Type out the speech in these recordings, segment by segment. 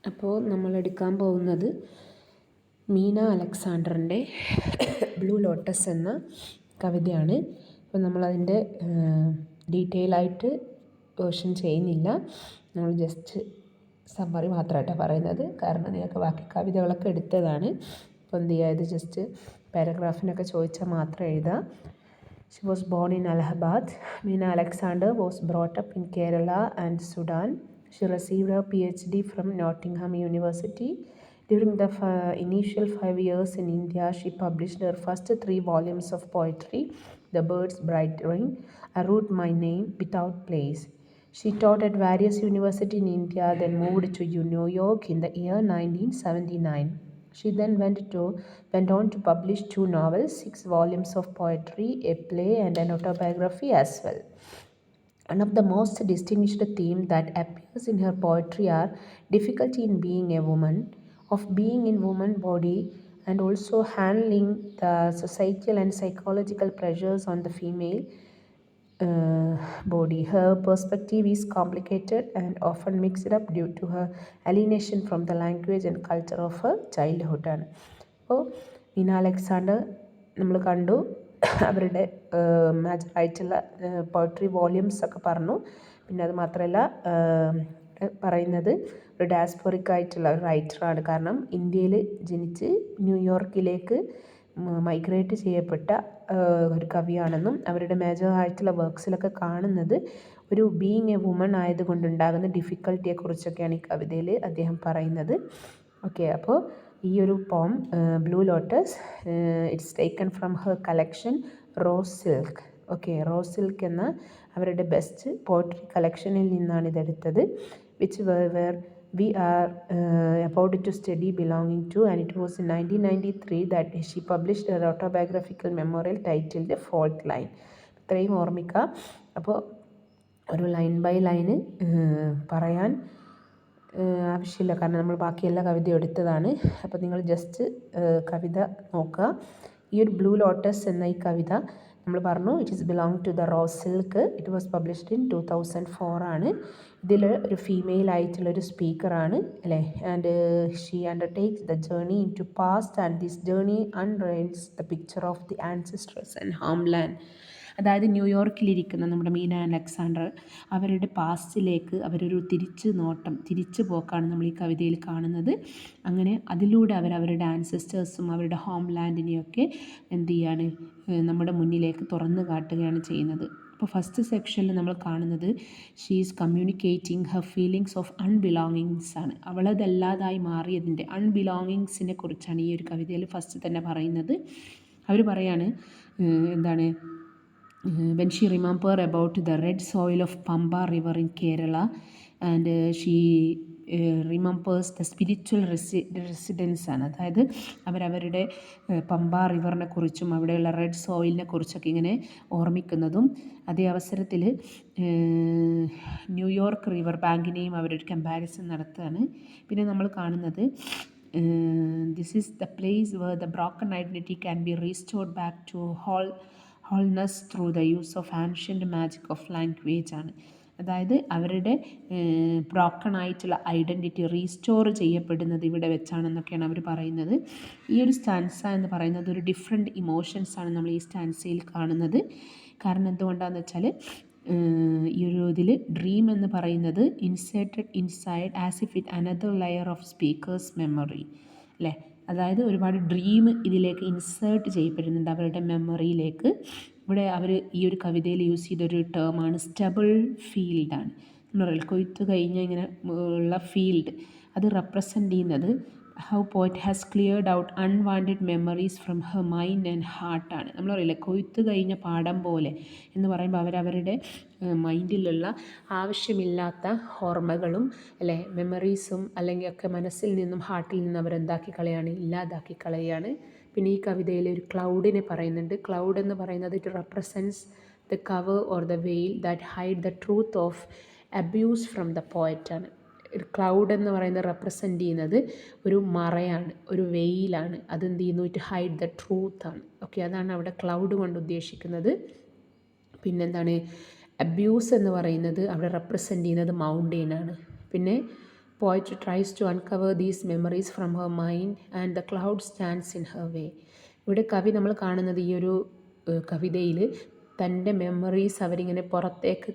അപ്പോൾ നമ്മൾ എടുക്കാൻ പോകുന്നത് മീന അലക്സാണ്ടറിൻ്റെ ബ്ലൂ ലോട്ടസ് എന്ന കവിതയാണ്. അപ്പോൾ നമ്മളതിൻ്റെ ഡീറ്റെയിൽ ആയിട്ട് വേർഷൻ ചെയ്യുന്നില്ല. നമ്മൾ ജസ്റ്റ് സമ്മറി മാത്രമായിട്ടാണ് പറയുന്നത്. കാരണം നിങ്ങൾക്ക് ബാക്കി കവിതകളൊക്കെ എടുത്തതാണ്. അപ്പോൾ എന്ത് ചെയ്യുക, ഇത് ജസ്റ്റ് പാരഗ്രാഫിനൊക്കെ ചോദിച്ചാൽ മാത്രം എഴുതുക. She was born in Allahabad. Meena Alexander was brought up in Kerala and Sudan. She received her PhD from Nottingham University. During the initial 5 years in India, she published her first 3 volumes of poetry, The Bird's Bright Ring, I Wrote My Name Without Place. She taught at various universities in India, then moved to New York in the year 1979. She then went on to publish 2 novels, 6 volumes of poetry, a play, and an autobiography as well. One of the most distinguished themes that appears in her poetry are difficulty in being a woman, of being in woman's body, and also handling the societal and psychological pressures on the female body. Her perspective is complicated and often mixed up due to her alienation from the language and culture of her childhood. അപ്പോൾ Meena Alexander നമ്മൾ കണ്ടു. അവരുടെ മേജറായിട്ടുള്ള poetry volumes ഒക്കെ പറഞ്ഞു. പിന്നെ അത് മാത്രമല്ല പറയുന്നത് ഒരു ഡയസ്പോറിക് ആയിട്ടുള്ള ഒരു റൈറ്ററാണ്. കാരണം ഇന്ത്യയിൽ ജനിച്ച് ന്യൂയോർക്കിലേക്ക് മൈഗ്രേറ്റ് ചെയ്യപ്പെട്ട ഒരു കവിയാണെന്നും അവരുടെ മേജറായിട്ടുള്ള വർക്ക്സിലൊക്കെ കാണുന്നത് ഒരു ബീയിങ് എ വുമൺ ആയതുകൊണ്ടുണ്ടാകുന്ന ഡിഫിക്കൽട്ടിയെക്കുറിച്ചൊക്കെയാണ് ഈ കവിതയിൽ അദ്ദേഹം പറയുന്നത്. ഓക്കെ, അപ്പോൾ ഈ ഒരു poem blue lotus it's taken from her collection rose silk. Okay, rose silk എന്ന അവരുടെ ബെസ്റ്റ് പോയട്രി കളക്ഷനിൽ നിന്നാണ് ഇതെടുത്തത്. Which where we are about to study belonging to, and it was in 1993 that she published her autobiographical memorial titled Fourth Line. ഇത്രയും ഓർമ്മിക്കുക. അപ്പോൾ ഒരു line by line പറയാൻ ആവശ്യമില്ല, കാരണം നമ്മൾ ബാക്കി എല്ലാ കവിതയും എടുത്തതാണ്. അപ്പോൾ നിങ്ങൾ ജസ്റ്റ് കവിത നോക്കുക. ഈ ഒരു ബ്ലൂ ലോട്ടസ് എന്ന ഈ കവിത നമ്മൾ പറഞ്ഞു it is belong to the rose silk. It was published in 2004 ആണ്. ഇതിൽ ഒരു ഫീമെയിൽ ആയിട്ടുള്ളൊരു സ്പീക്കറാണ് അല്ലേ. And she undertakes the journey in to past and this journey unveils the picture of the ancestress and homeland. അതായത് ന്യൂയോർക്കിലിരിക്കുന്ന നമ്മുടെ Meena Alexander അവരുടെ പാസ്റ്റിലേക്ക് അവരൊരു തിരിച്ചു പോക്കാണ് നമ്മൾ ഈ കവിതയിൽ കാണുന്നത്. അങ്ങനെ അതിലൂടെ അവരുടെ ആൻസെസ്റ്റേഴ്സും അവരുടെ ഹോം ലാൻഡിനെയൊക്കെ എന്ത് ചെയ്യാണ് നമ്മുടെ മുന്നിലേക്ക് തുറന്നു കാട്ടുകയാണ് ചെയ്യുന്നത്. അപ്പോൾ ഫസ്റ്റ് സെക്ഷനിൽ നമ്മൾ കാണുന്നത് she is communicating her feelings of unbelongings ആണ്. അവളതല്ലാതായി മാറിയതിൻ്റെ അൺബിലോങ്ങിങ്സിനെ കുറിച്ചാണ് ഈ ഒരു കവിതയിൽ ഫസ്റ്റ് തന്നെ പറയുന്നത്. അവർ പറയാണ് എന്താണ്, when she remembered about the red soil of Pamba river in Kerala, and she remembers the spiritual residence ആണ്. അതായത് അവരുടെ പമ്പ റിവറിനെ കുറിച്ചും അവിടെയുള്ള റെഡ് സോയിലിനെ കുറിച്ചൊക്കെ ഇങ്ങനെ ഓർമ്മിക്കുന്നതും അതേ അവസരത്തിൽ ന്യൂയോർക്ക് റിവർ ബാങ്കിനെയും അവരൊരു കമ്പാരിസൺ നടത്തുകയാണ്. പിന്നെ നമ്മൾ കാണുന്നത് this is the place where the broken identity can be restored back to wholeness through the use of ancient magic of language ആണ്. അതായത് അവരുടെ ബ്രോക്കൺ ആയിട്ടുള്ള ഐഡൻറ്റിറ്റി റീസ്റ്റോർ ചെയ്യപ്പെടുന്നത് ഇവിടെ വെച്ചാണെന്നൊക്കെയാണ് അവർ പറയുന്നത്. ഈ ഒരു സ്റ്റാൻസ എന്ന് പറയുന്നത് ഒരു ഡിഫറെൻറ്റ് ഇമോഷൻസാണ് നമ്മൾ ഈ സ്റ്റാൻസയിൽ കാണുന്നത്. കാരണം എന്തുകൊണ്ടാണെന്ന് വെച്ചാൽ ഈ ഒരു ഇതിൽ ഡ്രീം എന്ന് പറയുന്നത് inserted inside as if it another layer of speakers memory അല്ലേ. അതായത് ഒരുപാട് ഡ്രീം ഇതിലേക്ക് ഇൻസേർട്ട് ചെയ്യപ്പെടുന്നുണ്ട് അവരുടെ മെമ്മറിയിലേക്ക്. ഇവിടെ അവർ ഈ ഒരു കവിതയിൽ യൂസ് ചെയ്തൊരു ടേമാണ് സ്റ്റബിൾ ഫീൽഡാണ്. എന്ന് പറയുന്നത് കൊയ്ത്ത് കഴിഞ്ഞ ഇങ്ങനെ ഉള്ള ഫീൽഡ് അത് റെപ്രസെൻ്റ് ചെയ്യുന്നത് how poet has cleared out unwanted memories from her mind and ഹാർട്ടാണ്. നമ്മൾ പറയില്ലേ കൊയ്ത്ത് കഴിഞ്ഞ പാടം പോലെ എന്ന് പറയുമ്പോൾ അവരവരുടെ മൈൻഡിലുള്ള ആവശ്യമില്ലാത്ത ഓർമ്മകളും അല്ലേ മെമ്മറീസും അല്ലെങ്കിൽ ഒക്കെ മനസ്സിൽ നിന്നും ഹാർട്ടിൽ നിന്നും അവരെന്താക്കി കളയാണ്, ഇല്ലാതാക്കി കളയാണ്. പിന്നെ ഈ കവിതയിൽ ഒരു ക്ലൗഡിനെ പറയുന്നുണ്ട്. ക്ലൗഡ് എന്ന് പറയുന്നത് it represents the cover or the veil that hide the truth of abuse from the പോയറ്റാണ്. ഒരു ക്ലൗഡ് എന്ന് പറയുന്നത് റെപ്രസെൻ്റ് ചെയ്യുന്നത് ഒരു മറയാണ്, ഒരു വെയിലാണ്. അതെന്ത് ചെയ്യുന്നു, ഇറ്റ് ഹൈഡ് ദ ട്രൂത്താണ്. ഓക്കെ, അതാണ് അവിടെ ക്ലൗഡ് കൊണ്ട് ഉദ്ദേശിക്കുന്നത്. പിന്നെന്താണ്, അബ്യൂസ് എന്ന് പറയുന്നത് അവിടെ റെപ്രസെൻ്റ് ചെയ്യുന്നത് മൗണ്ടെയിനാണ്. പിന്നെ Poet tries to uncover these memories from her mind and the cloud stands in her way. ഇവിടെ കവി നമ്മൾ കാണുന്നത് ഈ ഒരു കവിതയിൽ തൻ്റെ മെമ്മറീസ് അവരിങ്ങനെ പുറത്തേക്ക്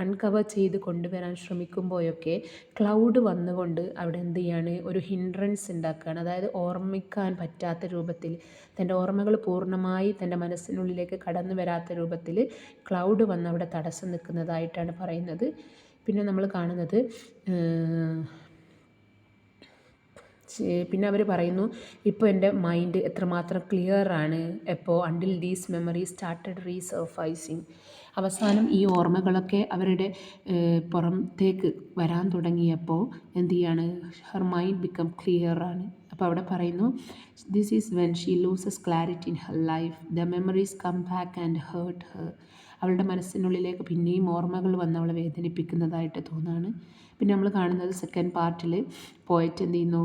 അൺകവർ ചെയ്ത് കൊണ്ടുവരാൻ ശ്രമിക്കുമ്പോഴൊക്കെ ക്ലൗഡ് വന്നുകൊണ്ട് അവിടെ എന്ത് ചെയ്യാണ്, ഒരു ഹിൻഡ്രൻസ് ഉണ്ടാക്കുകയാണ്. അതായത് ഓർമ്മിക്കാൻ പറ്റാത്ത രൂപത്തിൽ, തൻ്റെ ഓർമ്മകൾ പൂർണ്ണമായി തൻ്റെ മനസ്സിനുള്ളിലേക്ക് കടന്നു വരാത്ത രൂപത്തിൽ ക്ലൗഡ് വന്ന് അവിടെ തടസ്സം നിൽക്കുന്നതായിട്ടാണ് പറയുന്നത്. പിന്നെ നമ്മൾ കാണുന്നത് പിന്നെ അവർ പറയുന്നു, ഇപ്പോൾ എൻ്റെ മൈൻഡ് എത്രമാത്രം ക്ലിയർ ആണ്, എപ്പോൾ അണ്ടിൽ ദീസ് മെമ്മറീസ് സ്റ്റാർട്ടഡ് റീസർഫൈസിങ്, അവസാനം ഈ ഓർമ്മകളൊക്കെ അവരുടെ പുറത്തേക്ക് വരാൻ തുടങ്ങിയപ്പോൾ എന്ത് ചെയ്യാണ്, ഹെർ മൈൻഡ് ബിക്കം ക്ലിയർ ആണ്. അപ്പോൾ അവിടെ പറയുന്നു, this is when she loses clarity in her life, the memories come back and hurt her, അവളുടെ മനസ്സിനുള്ളിലേക്ക് പിന്നെയും ഓർമ്മകൾ വന്ന് അവളെ വേദനിപ്പിക്കുന്നതായിട്ട് തോന്നുകയാണ്. പിന്നെ നമ്മൾ കാണുന്നത് സെക്കൻഡ് പാർട്ടിൽ പോയറ്റ് എന്ത് ചെയ്യുന്നു,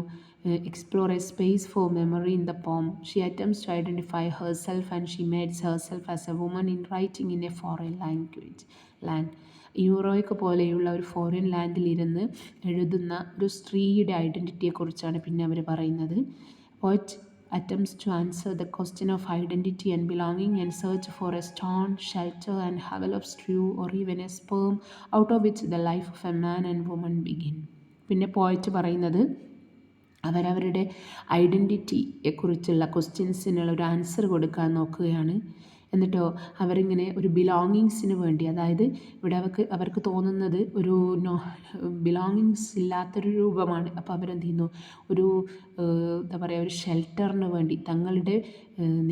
explore a space for memory in the poem. She attempts to identify herself and she makes herself as a woman in writing in a foreign land. യൂറോയ്ക്ക് പോലെയുള്ള ഒരു ഫോറിൻ ലാൻഡിലിരുന്ന് എഴുതുന്ന ഒരു സ്ത്രീയുടെ ഐഡൻറ്റിറ്റിയെക്കുറിച്ചാണ് പിന്നെ അവർ പറയുന്നത്. Poet attempts to answer the question of identity and belonging and search for a stone, shelter and hovel of straw or even a sperm out of which the life of a man and woman begin. പിന്നെ poet പറയുന്നത് അവരവരുടെ ഐഡൻറ്റിറ്റിയെക്കുറിച്ചുള്ള ക്വസ്റ്റ്യൻസിനുള്ള ഒരു answer കൊടുക്കാൻ നോക്കുകയാണ്. എന്നിട്ടോ അവരിങ്ങനെ ഒരു ബിലോങ്ങിങ്സിന് വേണ്ടി, അതായത് ഇവിടെ അവർക്ക് തോന്നുന്നത് ഒരു ബിലോങ്ങിങ്സ് ഇല്ലാത്തൊരു രൂപമാണ്. അപ്പോൾ അവരെന്ത് ചെയ്യുന്നു, ഒരു എന്താ പറയുക, ഒരു ഷെൽട്ടറിന് വേണ്ടി, തങ്ങളുടെ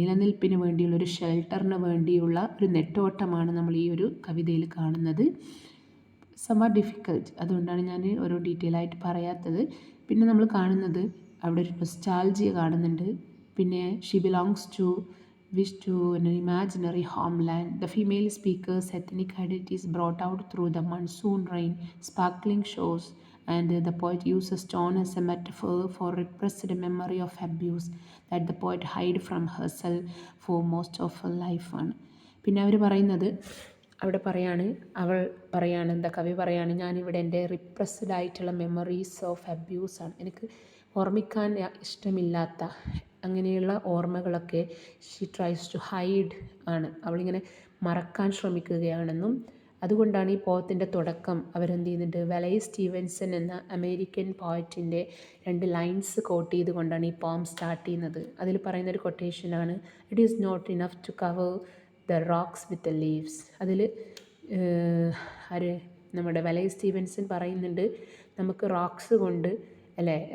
നിലനിൽപ്പിന് വേണ്ടിയുള്ളൊരു ഷെൽട്ടറിന് വേണ്ടിയുള്ള ഒരു നെട്ടോട്ടമാണ് നമ്മൾ ഈ ഒരു കവിതയിൽ കാണുന്നത്. somewhat ഡിഫിക്കൽട്ട്, അതുകൊണ്ടാണ് ഞാൻ ഓരോ ഡീറ്റെയിൽ ആയിട്ട് പറയാത്തത്. പിന്നെ നമ്മൾ കാണുന്നത് അവിടെ ഒരു നൊസ്റ്റാൾജിയ കാണുന്നുണ്ട്. പിന്നെ she belongs to wish to an imaginary homeland. The female speaker's ethnic identity is brought out through the monsoon rain, sparkling shores, and the poet uses stone as a metaphor for repressed memory of abuse that the poet hide from herself for most of her life ആണ്. പിന്നെ അവർ പറയുന്നത്, അവിടെ കവി പറയാണ്, ഞാനിവിടെ എൻ്റെ repressed ആയിട്ടുള്ള memories of അബ്യൂസാണ്, എനിക്ക് ഓർമ്മിക്കാൻ ഇഷ്ടമില്ലാത്ത അങ്ങനെയുള്ള ഓർമ്മകളൊക്കെ ഷീ ട്രൈസ് ടു ഹൈഡ് ആണ്, അവളിങ്ങനെ മറക്കാൻ ശ്രമിക്കുകയാണെന്നും, അതുകൊണ്ടാണ് ഈ പോയത്തിൻ്റെ തുടക്കം അവരെന്ത് ചെയ്യുന്നുണ്ട്, വലൈസ് സ്റ്റീവൻസൺ എന്ന അമേരിക്കൻ പോയറ്റിൻ്റെ 2 ലൈൻസ് കോട്ട് ചെയ്തുകൊണ്ടാണ് ഈ പോം സ്റ്റാർട്ട് ചെയ്യുന്നത്. അതിൽ പറയുന്നൊരു കൊട്ടേഷനാണ്, it is not enough to cover the rocks with the leaves. അതിൽ നമ്മുടെ വലൈസ് സ്റ്റീവൻസൺ പറയുന്നുണ്ട്, നമുക്ക്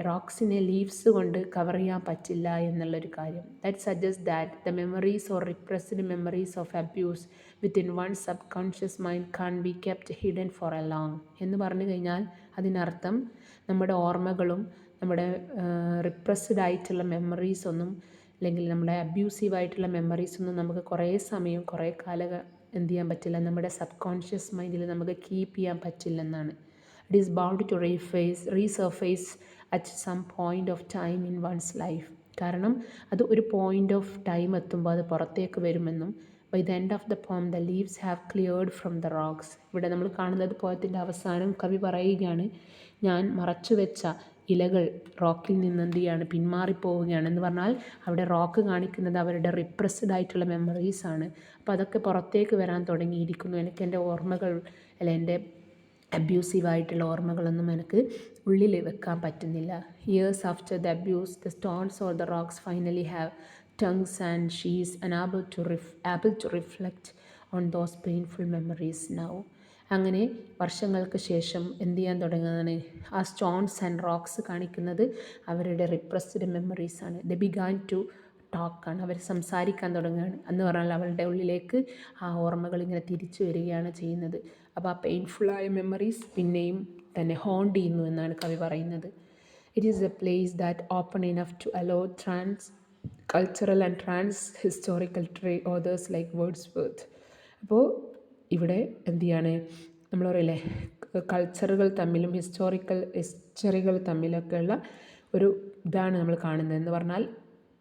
റോക്സിനെ ലീവ്സ് കൊണ്ട് കവർ ചെയ്യാൻ പറ്റില്ല എന്നുള്ളൊരു കാര്യം. That suggest that the memories or repressed memories of abuse within one subconscious mind can be kept hidden for a long എന്ന് പറഞ്ഞു കഴിഞ്ഞാൽ അതിനർത്ഥം നമ്മുടെ ഓർമ്മകളും നമ്മുടെ റിപ്രസ്ഡ് ആയിട്ടുള്ള മെമ്മറീസൊന്നും, അല്ലെങ്കിൽ നമ്മുടെ അബ്യൂസീവായിട്ടുള്ള മെമ്മറീസൊന്നും നമുക്ക് കുറേ സമയം കുറേ കാലം എന്ത് ചെയ്യാൻ പറ്റില്ല, നമ്മുടെ സബ് കോൺഷ്യസ് മൈൻഡിൽ നമുക്ക് കീപ്പ് ചെയ്യാൻ പറ്റില്ലെന്നാണ്. It is bound to resurface at some point of time in one's life. കാരണം അത് ഒരു പോയിൻ്റ് ഓഫ് ടൈം എത്തുമ്പോൾ അത് പുറത്തേക്ക് വരുമെന്നും, by the end of the poem the leaves have cleared from the rocks. ഇവിടെ നമ്മൾ കാണുന്നത് പോയത്തിൻ്റെ അവസാനം കവി പറയുകയാണ്, ഞാൻ മറച്ചു വെച്ച ഇലകൾ റോക്കിൽ നിന്ന് എന്ത് ചെയ്യാണ്, പിന്മാറിപ്പോവുകയാണെന്ന് പറഞ്ഞാൽ അവിടെ റോക്ക് കാണിക്കുന്നത് അവരുടെ റിപ്രസ്ഡ് ആയിട്ടുള്ള മെമ്മറീസാണ്. അപ്പോൾ അതൊക്കെ പുറത്തേക്ക് വരാൻ തുടങ്ങിയിരിക്കുന്നു. എനിക്ക് എൻ്റെ ഓർമ്മകൾ, അല്ല എൻ്റെ അബ്യൂസീവായിട്ടുള്ള ഓർമ്മകളൊന്നും എനിക്ക് ഉള്ളിൽ വെക്കാൻ പറ്റുന്നില്ല. Years after the abuse the stones or the rocks finally have tongues and she is unable to reflect on those painful memories now. അങ്ങനെ വർഷങ്ങൾക്ക് ശേഷം എന്ത് ചെയ്യാൻ തുടങ്ങുന്നതാണ്, ആ സ്റ്റോൺസ് ആൻഡ് റോക്സ് കാണിക്കുന്നത് അവരുടെ റിപ്രസ്ഡ് മെമ്മറീസാണ്. ദ ബിഗാൻ ടു ടോക്കാണ്, അവർ സംസാരിക്കാൻ തുടങ്ങുകയാണ് എന്ന് പറഞ്ഞാൽ അവരുടെ ഉള്ളിലേക്ക് ആ ഓർമ്മകൾ ഇങ്ങനെ തിരിച്ചു വരികയാണ് ചെയ്യുന്നത്. അപ്പോൾ ആ പെയിൻഫുള്ളായ മെമ്മറീസ് പിന്നെയും തന്നെ ഹോണ്ട് ചെയ്യുന്നു എന്നാണ് കവി പറയുന്നത്. It is a place that open enough to allow transcultural and transhistorical authors like Wordsworth. അപ്പോൾ ഇവിടെ എന്ത് ചെയ്യാണ്, നമ്മൾ പറയില്ലേ, കൾച്ചറുകൾ തമ്മിലും ഹിസ്റ്ററികൾ തമ്മിലൊക്കെയുള്ള ഒരു ഇതാണ് നമ്മൾ കാണുന്നത്. എന്ന് പറഞ്ഞാൽ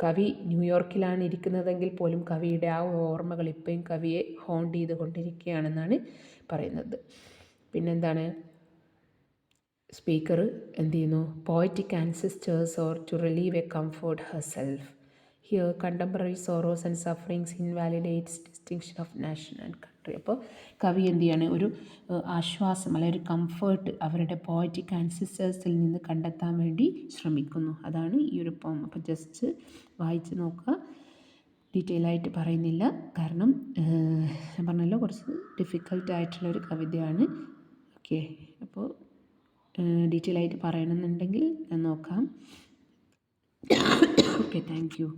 കവി ന്യൂയോർക്കിലാണ് ഇരിക്കുന്നതെങ്കിൽ പോലും കവിയുടെ ആ ഓർമ്മകൾ ഇപ്പോഴും കവിയെ ഹോണ്ട് ചെയ്ത് കൊണ്ടിരിക്കുകയാണെന്നാണ് പറയുന്നത്. പിന്നെന്താണ്, സ്പീക്കർ എന്ത് ചെയ്യുന്നു? Poetic ancestors or to relieve a comfort herself. Here contemporary sorrows and sufferings invalidates distinction of nation and country. അപ്പോൾ കവി എന്ത് ചെയ്യാണ്? ഒരു ആശ്വാസം അല്ലെങ്കിൽ ഒരു കംഫേർട്ട് അവരുടെ പോയറ്റിക് ആൻസിസ്റ്റേഴ്സിൽ നിന്ന് കണ്ടെത്താൻ വേണ്ടി ശ്രമിക്കുന്നു. അതാണ് ഈ ഒരു പോം. അപ്പോൾ ജസ്റ്റ് വായിച്ച് നോക്കുക. ഡീറ്റെയിൽ ആയിട്ട് പറയുന്നില്ല, കാരണം ഞാൻ പറഞ്ഞല്ലോ കുറച്ച് ഡിഫിക്കൽട്ടായിട്ടുള്ളൊരു കവിതയാണ്. ഓക്കെ, അപ്പോൾ ഡീറ്റെയിൽ ആയിട്ട് പറയണമെന്നുണ്ടെങ്കിൽ ഞാൻ നോക്കാം. Okay, thank you.